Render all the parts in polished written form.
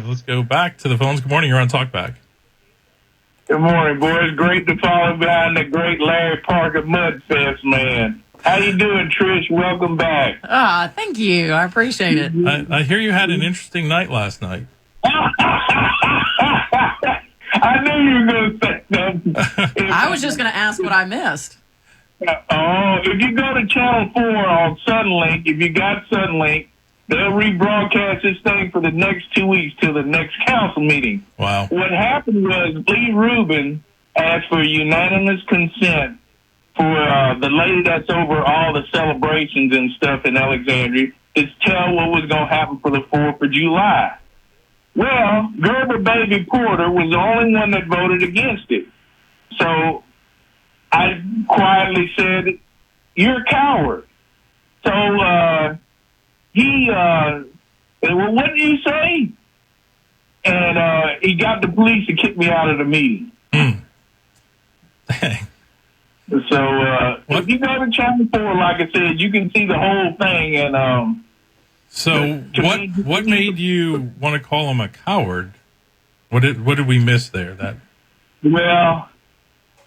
Let's go back to the phones. Good morning. You're on Talkback. Good morning, boys. Great to follow behind the great Larry Parker Mudfest, man. How you doing, Trish? Welcome back. Thank you. I appreciate it. I hear you had an interesting night last night. I knew you were going to say something. I was just going to ask what I missed. If you go to Channel 4 on Suddenlink, if you got Suddenlink, they'll rebroadcast this thing for the next 2 weeks till the next council meeting. Wow. What happened was Lee Rubin asked for unanimous consent for the lady that's over all the celebrations and stuff in Alexandria to tell what was going to happen for the 4th of July. Well, Gerber Baby Porter was the only one that voted against it. So I quietly said, "You're a coward." So he said, "Well, what did you say?" And he got the police to kick me out of the meeting. Dang. So if you go to Channel 4, like I said, you can see the whole thing. And so what made you want to call him a coward? What did we miss there? Well,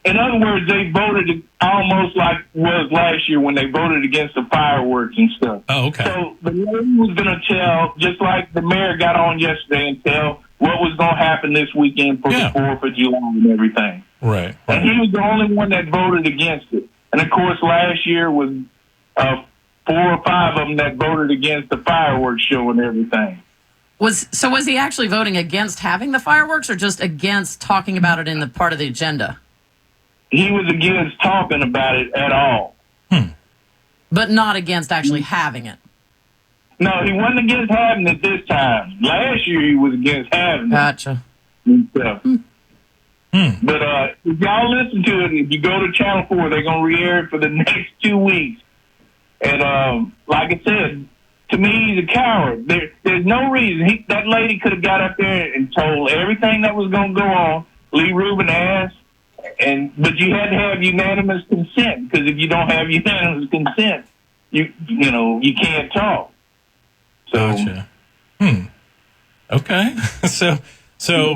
in other words, they voted almost like was last year when they voted against the fireworks and stuff. Oh, okay. So the lady was going to tell, just like the mayor got on yesterday and tell what was going to happen this weekend for the 4th of July and everything. Right. And he was the only one that voted against it. And, of course, last year was 4 or 5 of them that voted against the fireworks show and everything. Was he actually voting against having the fireworks or just against talking about it in the part of the agenda? He was against talking about it at all. But not against actually having it? No, he wasn't against having it this time. Last year he was against having it. Gotcha. But if y'all listen to it, if you go to Channel 4, they're going to re-air it for the next 2 weeks. And like I said, to me, he's a coward. There's no reason. That lady could have got up there and told everything that was going to go on. Lee Rubin asked, but you had to have unanimous consent, because if you don't have unanimous consent, you can't talk. So, gotcha. Okay. So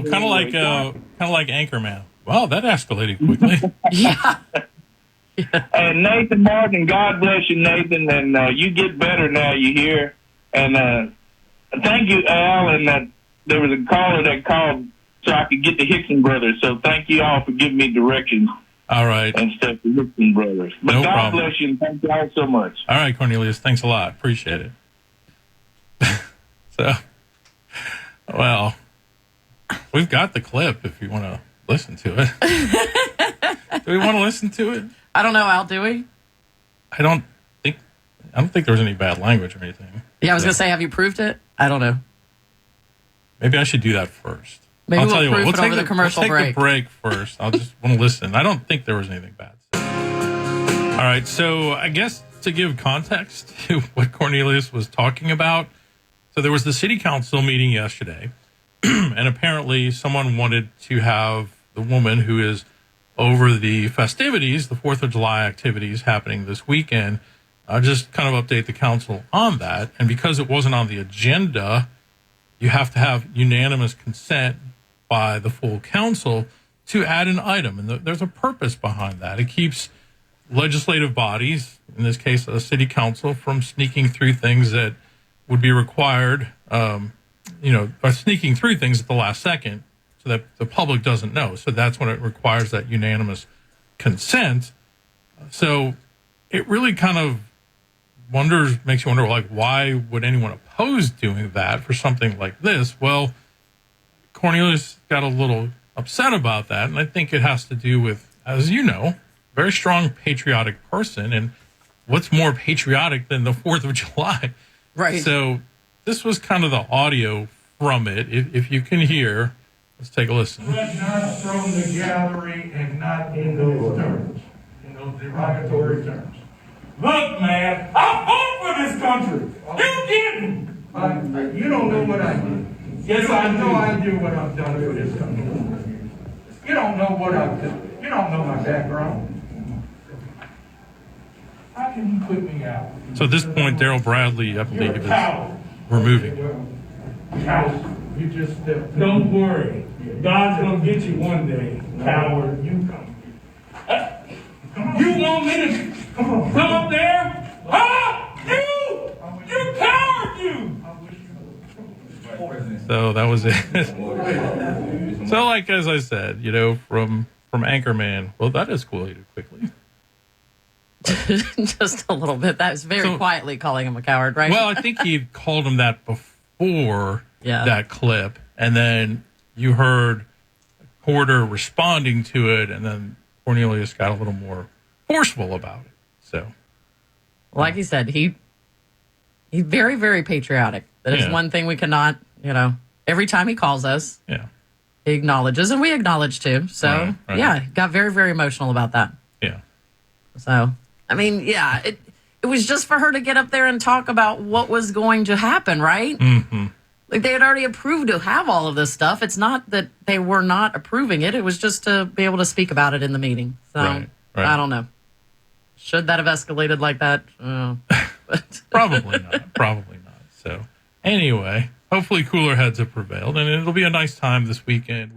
kind of like Anchorman. Wow, that escalated quickly. Yeah. And Nathan Martin, God bless you, Nathan, and you get better now. You hear, and thank you, Al. And there was a caller that called so I could get the Hickson brothers. So thank you all for giving me directions. All right. And stuff, the Hickson brothers. But No God problem. bless you, and thank you all so much. All right, Cornelius. Thanks a lot. Appreciate it. So, well, we've got the clip if you want to listen to it. Do we want to listen to it? I don't know, Al, do we? I don't think there was any bad language or anything. Yeah, I was going to say, have you proved it? I don't know. Maybe I should do that first. Maybe I'll we'll tell you proof what. it over the commercial break. We'll take the break first. I'll just want to listen. I don't think there was anything bad. All right, so I guess to give context to what Cornelius was talking about, so there was the city council meeting yesterday, and apparently someone wanted to have the woman who is over the festivities, the 4th of July activities happening this weekend, just kind of update the council on that. And because it wasn't on the agenda, you have to have unanimous consent by the full council to add an item. And there's a purpose behind that. It keeps legislative bodies, in this case, a city council, from sneaking through things that would be required, by sneaking through things at the last second so that the public doesn't know. So that's when it requires that unanimous consent. So it really kind of makes you wonder, like, why would anyone oppose doing that for something like this? Well, Cornelius got a little upset about that, and I think it has to do with, as you know, very strong patriotic person, and what's more patriotic than the 4th of July? Right. So this was kind of the audio from it. If you can hear, let's take a listen. But not from the gallery and not in those terms, in those derogatory terms. Look, man, I fought for this country. You didn't. You don't know what I did. Yes, I have no idea what I've done for this country. You don't know what I've done. You don't know my background. How can you put me out? So at this point, Daryl Bradley, I believe, is removing. Coward. You just don't worry. God's gonna get you one day, coward. You come. You want me to come up there? Huh? You coward, you! So that was it. So, like as I said, you know, from Anchorman, well, that escalated quickly. Just a little bit. That was very quietly calling him a coward, right? Well, I think he called him that before that clip, and then you heard Porter responding to it, and then Cornelius got a little more forceful about it. So, like he said, he's very, very patriotic. That is one thing we cannot, you know, every time he calls us, he acknowledges, and we acknowledge too. So, got very, very emotional about that. Yeah. So, I mean, it was just for her to get up there and talk about what was going to happen, right? Mm-hmm. Like, they had already approved to have all of this stuff. It's not that they were not approving it. It was just to be able to speak about it in the meeting. So, I don't know. Should that have escalated like that? But Probably not. Probably not. So, anyway, hopefully cooler heads have prevailed, and it'll be a nice time this weekend.